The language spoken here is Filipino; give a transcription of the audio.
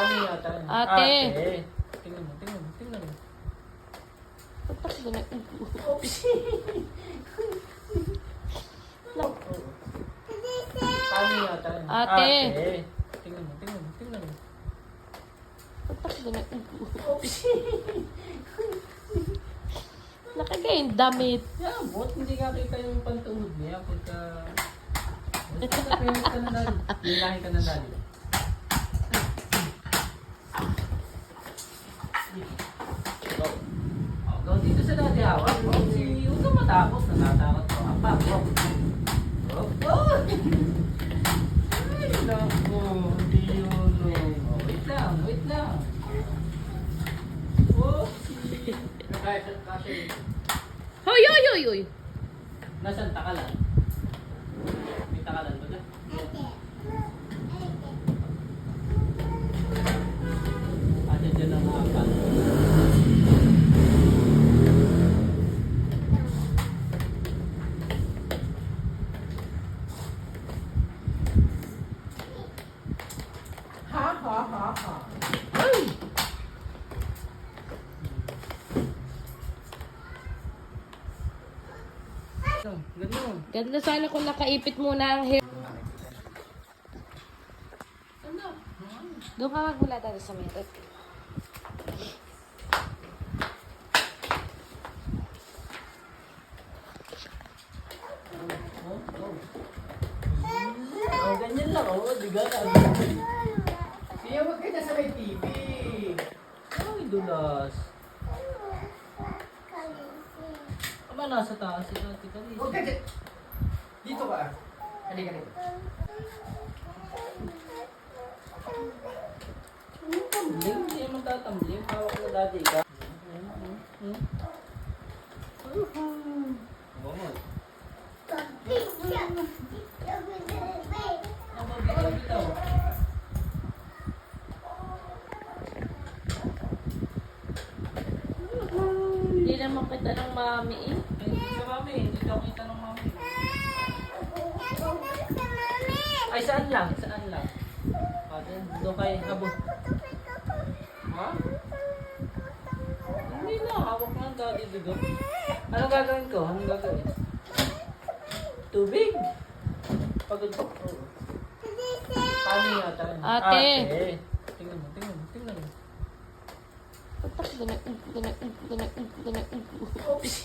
Paano yata? Ate. Tingnan mo, tingnan mo, tingnan mo. Patakbo na. Oops. Paano yata? Ate. Tingnan mo, tingnan mo, tingnan mo. Patakbo na. Oops. Nakagayang damit. Yeah, bot, hindi nga kita yung pantuhod niya pagka... Basta na-payment ka na dali. Lilahin ka na dali. Go dito sa dati hawak. Huwag ka matapos. Natatakot ko. Apa, go. Go. Ay, naku. Hindi yun. Wait lang, wait lang. Oopsie. Kasi, Hoy, hoy, hoy, hoy. nasaan takalan? May takalan ba dyan? Ate dyan ang mga kan. Ha ha ha ha. Ay! Ganun. Ganda sana kung nakaipit muna ang hair. Ano? Doon ka magmula tayo sa meron. Oh, ganyan lang. Oh, di ba? Kaya wag kayo nasa may TV. Ay, dulas. Aba, nasa taas si Ate Kalisi. Huwag ka dyan. Dito ka. Halika dito. Tumbling? Hindi naman tatumbling. Hawak na dati ka. Bumot. Bitaw. Hindi naman kita ng mami eh. Hindi ka mami. Hindi ka kita ng mami. Ay, saan lang? Saan lang? Doon kay habo. Ha? Hindi na. Hawak na ang daddy bigot. Anong gagawin ko? Anong gagawin? Tubig? Pagod ko. Paano yata? Ate. Tingnan mo, tingnan mo, tingnan mo. Patakbo na. Oops.